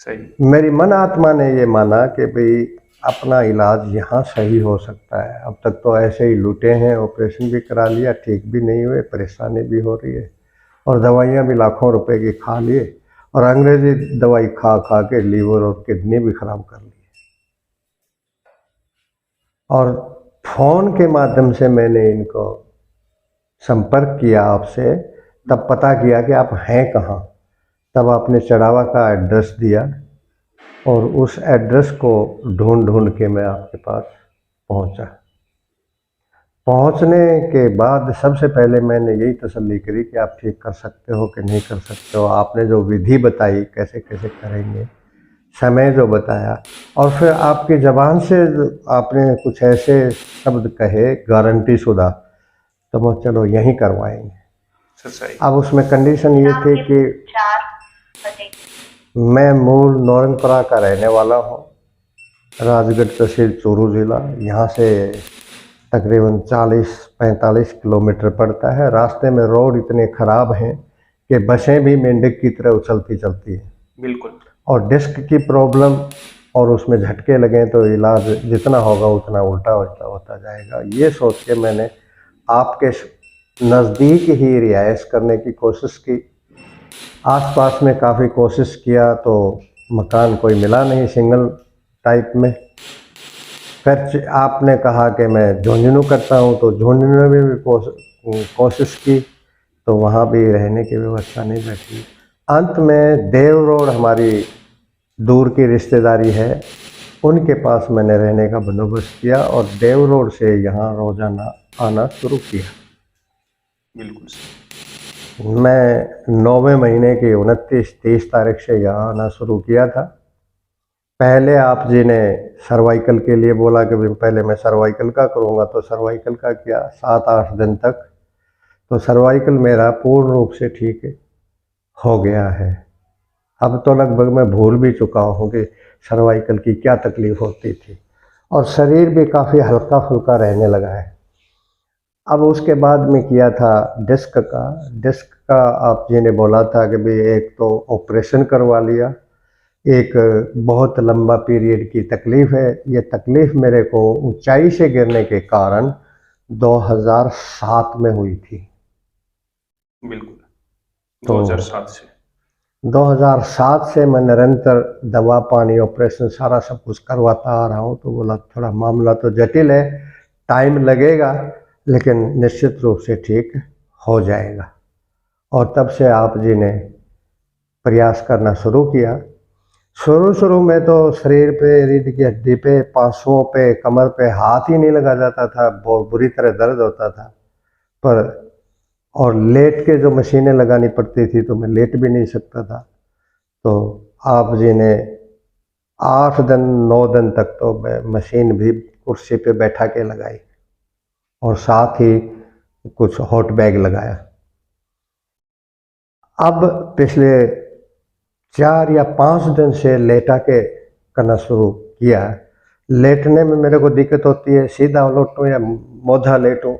[SPEAKER 1] सही।
[SPEAKER 3] मेरी मन आत्मा ने ये माना कि भाई अपना इलाज यहाँ सही हो सकता है। अब तक तो ऐसे ही लूटे हैं, ऑपरेशन भी करा लिया, ठीक भी नहीं हुए, परेशानी भी हो रही है और दवाइयाँ भी लाखों रुपए की खा लिए, और अंग्रेजी दवाई खा खा के लीवर और किडनी भी खराब कर ली। और फ़ोन के माध्यम से मैंने इनको संपर्क किया आपसे, तब पता किया कि आप हैं कहाँ। तब आपने चढ़ावा का एड्रेस दिया और उस एड्रेस को ढूंढ ढूंढ के मैं आपके पास पहुंचा। पहुंचने के बाद सबसे पहले मैंने यही तसल्ली करी कि आप ठीक कर सकते हो कि नहीं कर सकते हो। आपने जो विधि बताई कैसे कैसे करेंगे, समय जो बताया, और फिर आपकी ज़बान से आपने कुछ ऐसे शब्द कहे गारंटी शुदा, तो मैं चलो यहीं करवाएंगे। अब उसमें कंडीशन ये थी कि मैं मूल नौरंगपुरा का रहने वाला हूँ, राजगढ़ तहसील चूरू ज़िला। यहाँ से तकरीबन 40-45 किलोमीटर पड़ता है। रास्ते में रोड इतने ख़राब हैं कि बसें भी मेंढक की तरह उछलती चलती हैं।
[SPEAKER 1] बिल्कुल। और
[SPEAKER 3] डिस्क की प्रॉब्लम और उसमें झटके लगें तो इलाज जितना होगा उतना उल्टा होता जाएगा। ये सोच के मैंने आपके नज़दीक ही रिहाइश करने की कोशिश की। आसपास में काफ़ी कोशिश किया तो मकान कोई मिला नहीं सिंगल टाइप में। फिर आपने कहा कि मैं झुंझुनू करता हूँ, तो झुंझुनू में भी कोशिश की, तो वहाँ भी रहने की व्यवस्था नहीं बैठी। अंत में देव रोड हमारी दूर की रिश्तेदारी है, उनके पास मैंने रहने का बंदोबस्त किया और देव रोड से यहाँ रोजाना आना शुरू किया।
[SPEAKER 1] बिल्कुल सर।
[SPEAKER 3] मैं 9वें महीने की 29-30 तारीख से यहाँ आना शुरू किया था। पहले आप जी ने सर्वाइकल के लिए बोला कि भाई पहले मैं सर्वाइकल का करूँगा, तो सर्वाइकल का किया 7-8 दिन तक, तो सर्वाइकल मेरा पूर्ण रूप से ठीक हो गया है। अब तो लगभग मैं भूल भी चुका हूँ कि सर्वाइकल की क्या तकलीफ़ होती थी, और शरीर भी काफ़ी हल्का फुल्का रहने लगा है। अब उसके बाद में किया था डिस्क का आप जी ने बोला था कि भाई एक तो ऑपरेशन करवा लिया, एक बहुत लंबा पीरियड की तकलीफ़ है। ये तकलीफ़ मेरे को ऊंचाई से गिरने के कारण 2007 में हुई थी।
[SPEAKER 1] बिल्कुल।
[SPEAKER 3] तो
[SPEAKER 1] 2007 से
[SPEAKER 3] 2007 से मैं निरंतर दवा पानी ऑपरेशन सारा सब कुछ करवाता आ रहा हूँ। तो बोला थोड़ा मामला तो जटिल है, टाइम लगेगा, लेकिन निश्चित रूप से ठीक हो जाएगा। और तब से आप जी ने प्रयास करना शुरू किया। शुरू में तो शरीर पे, रीढ़ की हड्डी पे, पांसुओं पे, कमर पे हाथ ही नहीं लगा जाता था, बहुत बुरी तरह दर्द होता था। पर और लेट के जो मशीनें लगानी पड़ती थी तो मैं लेट भी नहीं सकता था। तो आप जी ने 8 दिन 9 दिन तक तो मशीन भी कुर्सी पे बैठा के लगाई, और साथ ही कुछ हॉट बैग लगाया। अब पिछले 4 या 5 दिन से लेटा के करना शुरू किया। लेटने में मेरे को दिक्कत होती है, सीधा लेटूं या मोधा लेटूं,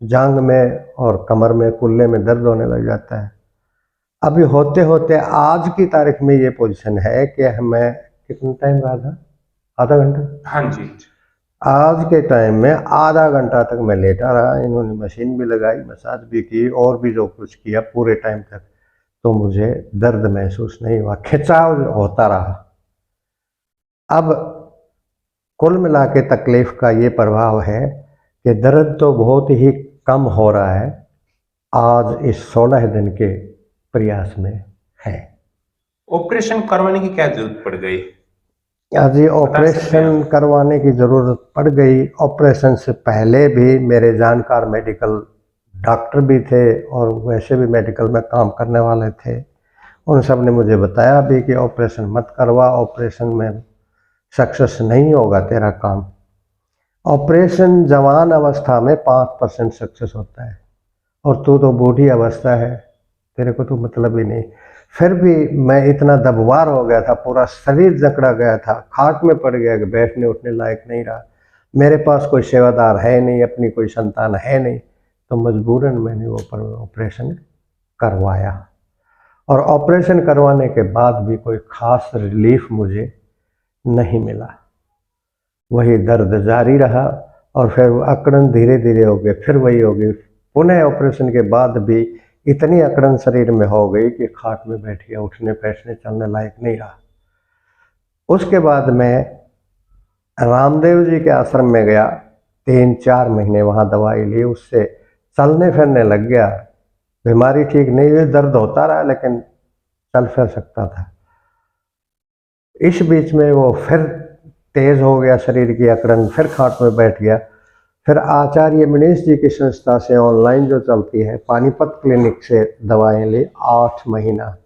[SPEAKER 3] जांघ में और कमर में, कुल्ले में दर्द होने लग जाता है। अभी होते होते आज की तारीख में ये पोजीशन है कि मैं कितना टाइम रहा था, आधा घंटा,
[SPEAKER 1] हाँ जी।
[SPEAKER 3] आज के टाइम में आधा घंटा तक मैं लेटा रहा। इन्होंने मशीन भी लगाई, मसाज भी की, और भी जो कुछ किया पूरे टाइम तक, तो मुझे दर्द महसूस नहीं हुआ, खिंचाव होता रहा। अब कुल मिला के तकलीफ का ये प्रभाव है कि दर्द तो बहुत ही कम हो रहा है आज इस 16 दिन के प्रयास में है।
[SPEAKER 1] ऑपरेशन करवाने की क्या जरूरत पड़ गई?
[SPEAKER 3] आज ये
[SPEAKER 1] बता सकते हैं
[SPEAKER 3] ऑपरेशन करवाने की ज़रूरत पड़ गई। ऑपरेशन से पहले भी मेरे जानकार मेडिकल डॉक्टर भी थे, और वैसे भी मेडिकल में काम करने वाले थे। उन सब ने मुझे बताया भी कि ऑपरेशन मत करवा, ऑपरेशन में सक्सेस नहीं होगा तेरा काम। ऑपरेशन जवान अवस्था में 5% सक्सेस होता है, और तू तो बूढ़ी अवस्था है, तेरे को तो मतलब ही नहीं। फिर भी मैं इतना दबवार हो गया था, पूरा शरीर जकड़ा गया था, खाट में पड़ गया कि बैठने उठने लायक नहीं रहा। मेरे पास कोई सेवादार है नहीं, अपनी कोई संतान है नहीं, तो मजबूरन मैंने वो ऑपरेशन करवाया। और ऑपरेशन करवाने के बाद भी कोई ख़ास रिलीफ मुझे नहीं मिला, वही दर्द जारी रहा, और फिर अकड़न धीरे धीरे हो गई, फिर वही हो गई। पुनः ऑपरेशन के बाद भी इतनी अकड़न शरीर में हो गई कि खाट में बैठ गया, उठने बैठने चलने लायक नहीं रहा। उसके बाद मैं रामदेव जी के आश्रम में गया, 3-4 महीने वहाँ दवाई ली, उससे चलने फिरने लग गया। बीमारी ठीक नहीं हुई, दर्द होता रहा, लेकिन चल फिर सकता था। इस बीच में वो फिर तेज हो गया शरीर की अकड़न, फिर खाट में बैठ गया। फिर आचार्य मनीष जी की संस्था से ऑनलाइन जो चलती है, पानीपत क्लिनिक से दवाएं ली 8 महीना।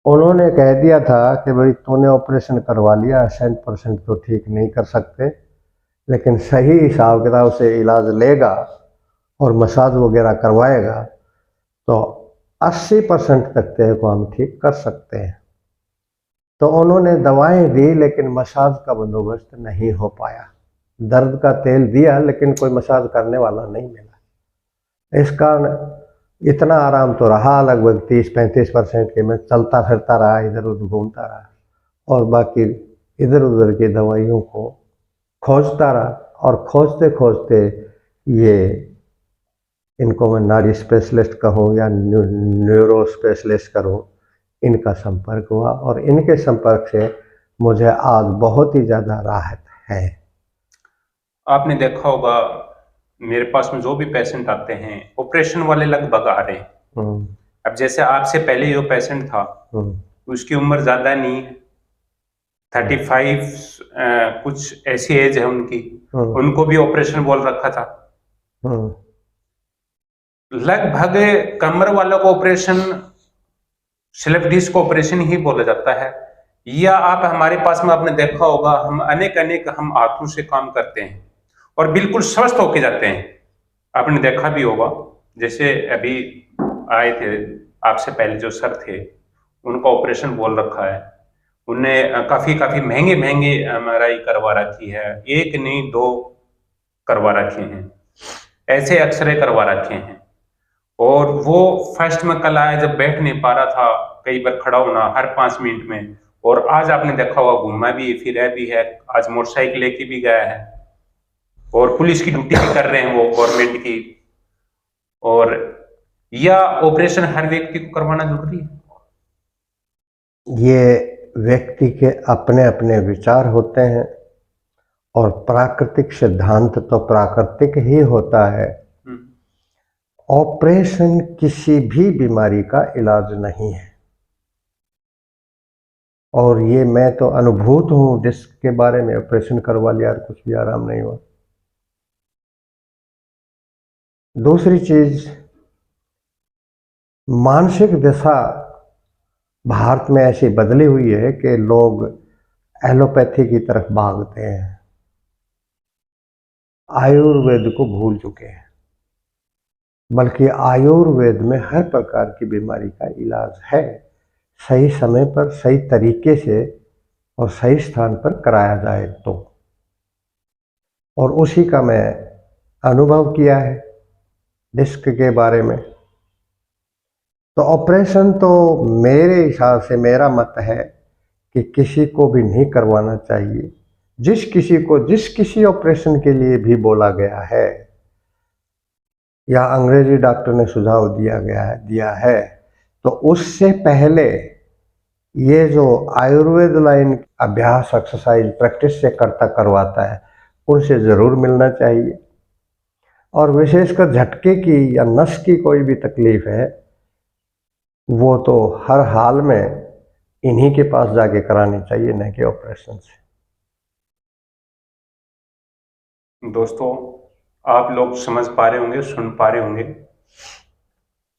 [SPEAKER 3] उन्होंने कह दिया था कि भाई तूने ऑपरेशन करवा लिया, 100% तो ठीक नहीं कर सकते, लेकिन सही हिसाब किताब से इलाज लेगा और मसाज वगैरह करवाएगा तो 80% तक तेरे को हम ठीक कर सकते हैं। तो उन्होंने दवाएं दी, लेकिन मसाज का बंदोबस्त नहीं हो पाया। दर्द का तेल दिया, लेकिन कोई मसाज करने वाला नहीं मिला। इस कारण इतना आराम तो रहा, लगभग 30-35% के मैं चलता फिरता रहा, इधर उधर घूमता रहा, और बाकी इधर उधर की दवाइयों को खोजता रहा। और खोजते खोजते ये, इनको मैं नाड़ी स्पेशलिस्ट कहूँ या न्यूरो स्पेशलिस्ट करूँ, इनका संपर्क हुआ, और इनके संपर्क से मुझे आज बहुत ही ज़्यादा राहत है।
[SPEAKER 1] आपने देखा होगा मेरे पास में जो भी पेशेंट आते हैं ऑपरेशन वाले लगभग आ रहे हैं। अब जैसे आपसे पहले जो पेशेंट था उसकी उम्र ज्यादा नहीं है, 35 कुछ ऐसी एज है उनकी,
[SPEAKER 3] हम्म,
[SPEAKER 1] उनको भी ऑपरेशन बोल रखा था।
[SPEAKER 3] हम्म,
[SPEAKER 1] लगभग कमर वालों को ऑपरेशन स्लिप डिस्क ऑपरेशन ही बोला जाता है। या आप हमारे पास में आपने देखा होगा, हम अनेक अनेक हम हाथों से काम करते हैं और बिल्कुल स्वस्थ होके जाते हैं। आपने देखा भी होगा, जैसे अभी आए थे आपसे पहले जो सर थे, उनका ऑपरेशन बोल रखा है। उन्हें काफी काफी महंगे महंगे एमआरआई करवा रखी है, एक नहीं 2 करवा रखे हैं, ऐसे एक्सरे करवा रखे हैं। और वो फर्स्ट में कल आया जब बैठ नहीं पा रहा था, कई बार खड़ा होना हर 5 मिनट में, और आज आपने देखा होगा घूमा भी फिरा भी है, आज मोटरसाइकिल लेके भी गया है और पुलिस की ड्यूटी भी कर रहे हैं वो गवर्नमेंट की। और यह ऑपरेशन हर व्यक्ति को करवाना जरूरी है।
[SPEAKER 3] ये व्यक्ति के अपने अपने विचार होते हैं और प्राकृतिक सिद्धांत तो प्राकृतिक ही होता है। ऑपरेशन किसी भी बीमारी का इलाज नहीं है, और ये मैं तो अनुभूत हूं, जिसके बारे में ऑपरेशन करवा लिया कुछ भी आराम नहीं हुआ। दूसरी चीज, मानसिक दशा भारत में ऐसी बदली हुई है कि लोग एलोपैथी की तरफ भागते हैं, आयुर्वेद को भूल चुके हैं। बल्कि आयुर्वेद में हर प्रकार की बीमारी का इलाज है, सही समय पर सही तरीके से और सही स्थान पर कराया जाए तो। और उसी का मैं अनुभव किया है डिस्क के बारे में। तो ऑपरेशन तो मेरे हिसाब से, मेरा मत है कि किसी को भी नहीं करवाना चाहिए। जिस किसी ऑपरेशन के लिए भी बोला गया है या अंग्रेजी डॉक्टर ने सुझाव दिया है तो उससे पहले ये जो आयुर्वेद लाइन अभ्यास, एक्सरसाइज, प्रैक्टिस से करवाता है, उनसे ज़रूर मिलना चाहिए। और विशेषकर झटके की या नस की कोई भी तकलीफ है, वो तो हर हाल में इन्हीं के पास जाके करानी चाहिए, न कि ऑपरेशन से।
[SPEAKER 1] दोस्तों, आप लोग समझ पा रहे होंगे, सुन पा रहे होंगे,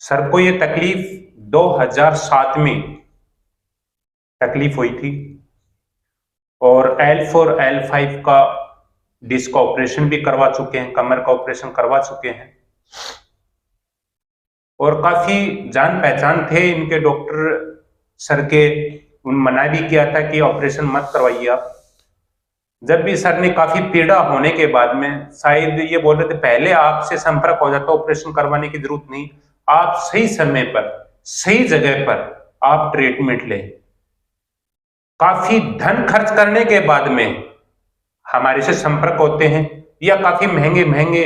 [SPEAKER 1] सर को ये तकलीफ 2007 में तकलीफ हुई थी और L4 L5 का डिस्क ऑपरेशन भी करवा चुके हैं, कमर का ऑपरेशन करवा चुके हैं। और काफी जान पहचान थे इनके डॉक्टर सर के, उन मना भी किया था कि ऑपरेशन मत करवाइए आप। जब भी सर ने काफी पीड़ा होने के बाद में शायद ये बोल रहे थे, पहले आपसे संपर्क हो जाता, ऑपरेशन करवाने की जरूरत नहीं, आप सही समय पर सही जगह पर आप ट्रीटमेंट लें। काफी धन खर्च करने के बाद में हमारे से संपर्क होते हैं, या काफी महंगे महंगे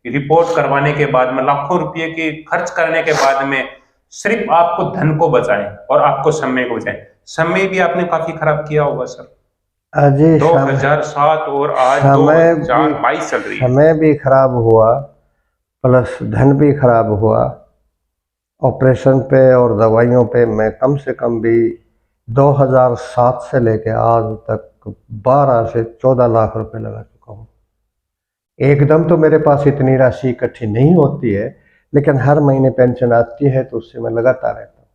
[SPEAKER 1] रिपोर्ट करवाने के बाद में, लाखों रुपए के खर्च करने के बाद में सिर्फ आपको धन को बचाएं और आपको समय को बचाएं। समय भी आपने काफी खराब किया होगा सर। 2007 और आज 2022 चल रही है। समय
[SPEAKER 3] भी खराब हुआ, प्लस धन भी खराब हुआ। ऑपरेशन पे और दवाइयों पे मैं कम से कम भी 2007 से लेके आज तक 12 से 14 लाख रुपए लगा चुका हूँ। एकदम तो मेरे पास इतनी राशि इकट्ठी नहीं होती है, लेकिन हर महीने पेंशन आती है तो उससे मैं लगातार रहता हूँ,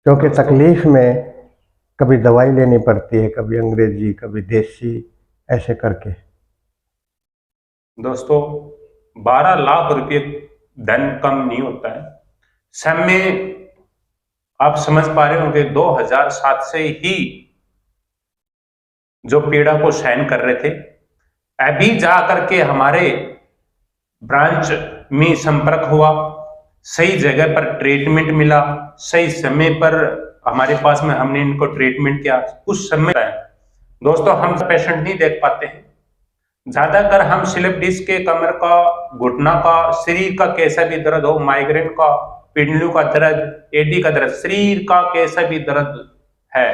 [SPEAKER 3] क्योंकि तकलीफ में कभी दवाई लेनी पड़ती है, कभी अंग्रेजी, कभी देसी, ऐसे करके।
[SPEAKER 1] दोस्तों, 12 लाख रुपए धन कम नहीं होता है। समय आप समझ पा रहे होंगे, 2007 से ही जो पीड़ा को सहन कर रहे थे, अभी जा करके हमारे ब्रांच में संपर्क हुआ, सही जगह पर ट्रीटमेंट मिला, सही समय पर हमारे पास में हमने इनको ट्रीटमेंट किया। उस समय दोस्तों हम पेशेंट नहीं देख पाते हैं, ज्यादातर हम स्लिप डिस्क के, कमर का, घुटना का, शरीर का कैसा भी दर्द हो, माइग्रेन का, पिंडलियों का दर्द, एडी का दर्द, शरीर का कैसा भी दर्द है,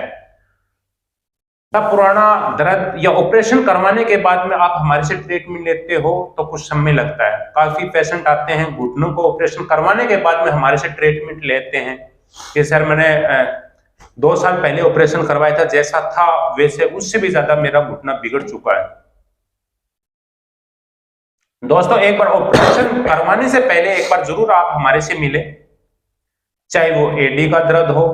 [SPEAKER 1] तब पुराना दर्द या ऑपरेशन करवाने के बाद में आप हमारे से ट्रीटमेंट लेते हो तो कुछ समय लगता है। काफी पेशेंट आते हैं, घुटनों को ऑपरेशन करवाने के बाद में हमारे से ट्रीटमेंट लेते हैं कि सर मैंने 2 साल पहले ऑपरेशन करवाया था, जैसा था वैसे उससे भी ज्यादा मेरा घुटना बिगड़ चुका है। दोस्तों एक बार ऑपरेशन करवाने से पहले एक बार जरूर आप हमारे से मिले, चाहे वो एडी का दर्द हो,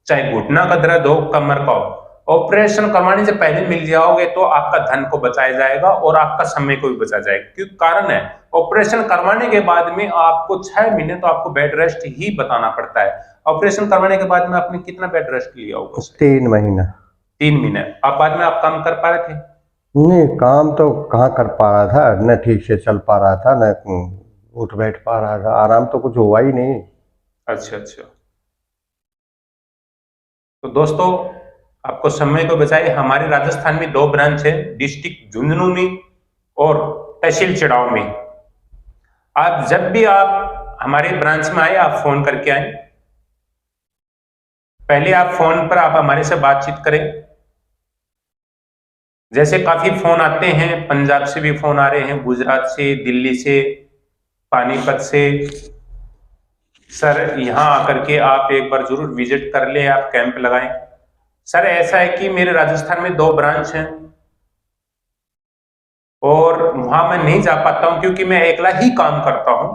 [SPEAKER 1] चाहे घुटना का दर्द हो, कमर का हो। ऑपरेशन करवाने से पहले मिल जाओगे तो आपका धन को बचाया जाएगा और आपका समय को भी बचा जाएगा। क्योंकि कारण है, ऑपरेशन करवाने के बाद में आपको 6 महीने तो आपको बेड रेस्ट ही बताना पड़ता है। ऑपरेशन करवाने के बाद में आपने कितना बेड रेस्ट लिया होगा?
[SPEAKER 3] 3 महीना।
[SPEAKER 1] 3 महीने। आप बाद में आप काम कर पा रहे थे?
[SPEAKER 3] नहीं, काम तो कहाँ कर पा रहा था, न ठीक से चल पा रहा था, न उठ बैठ पा रहा था, आराम तो कुछ हुआ ही नहीं।
[SPEAKER 1] अच्छा। तो दोस्तों आपको समय को बचाए, हमारे राजस्थान में 2 ब्रांच है, डिस्ट्रिक्ट झुंझुनू में और तहसील चिड़ाव में। आप जब भी आप हमारे ब्रांच में आए, आप फोन करके आए। पहले आप फोन पर आप हमारे से बातचीत करें। जैसे काफी फोन आते हैं, पंजाब से भी फोन आ रहे हैं, गुजरात से, दिल्ली से, पानीपत से। सर यहाँ आकर के आप एक बार जरूर विजिट कर ले, आप कैंप लगाएं। सर ऐसा है कि मेरे राजस्थान में 2 ब्रांच हैं और वहां मैं नहीं जा पाता हूं क्योंकि मैं एकला ही काम करता हूं।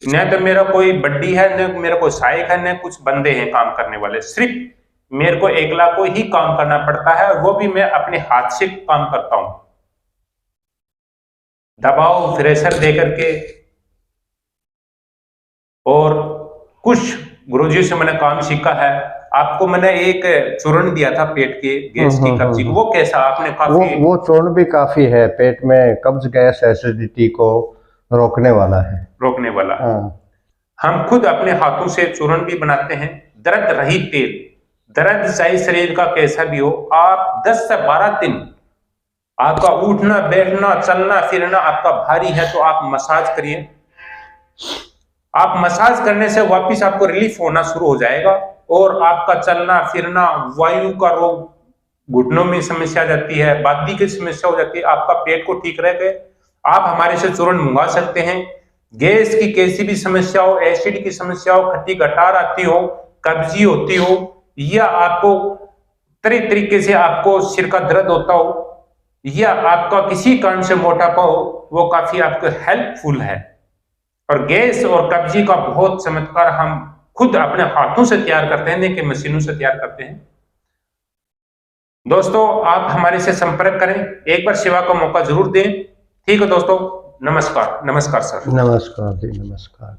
[SPEAKER 1] न तो मेरा कोई बड्डी है, न मेरा कोई सहायक है, न कुछ बंदे हैं काम करने वाले। सिर्फ मेरे को एकला को ही काम करना पड़ता है और वो भी मैं अपने हाथ से काम करता हूं, दबाव प्रेशर दे करके। और कुछ गुरुजी से मैंने काम सीखा है। आपको मैंने एक चूर्ण दिया था पेट के गैस की कब्जी, वो कैसा आपने काफी?
[SPEAKER 3] वो चूर्ण भी काफी है, पेट में कब्ज गैस एसिडिटी को रोकने वाला है।
[SPEAKER 1] रोकने वाला।
[SPEAKER 3] हाँ।
[SPEAKER 1] हम खुद अपने हाथों से चूर्ण भी बनाते हैं, दर्द रहित तेल। दर्द चाहे शरीर का कैसा भी हो, आप 10 से 12 दिन आपका उठना बैठना चलना फिरना आपका भारी है तो आप मसाज करिए। आप मसाज करने से वापिस आपको रिलीफ होना शुरू हो जाएगा और आपका चलना फिरना, वायु का रोग, घुटनों में समस्या आ जाती है, बादी की समस्या हो जाती है, आपका पेट को ठीक रह गए। आप हमारे से चूर्ण मंगा सकते हैं। गैस की कैसी भी समस्या हो, एसिड की समस्या हो, खट्टी गटार आती हो, कब्जी होती हो, या आपको तरह तरीके से आपको सिर का दर्द होता हो, या आपका किसी कारण से मोटापा हो, वो काफी आपको हेल्पफुल है। और गैस और कब्जी का बहुत चमत्कार हम खुद अपने हाथों से तैयार करते हैं, नहीं कि मशीनों से तैयार करते हैं। दोस्तों आप हमारे से संपर्क करें, एक बार सेवा का मौका जरूर दें। ठीक है दोस्तों, नमस्कार। नमस्कार सर।
[SPEAKER 3] नमस्कार जी, नमस्कार।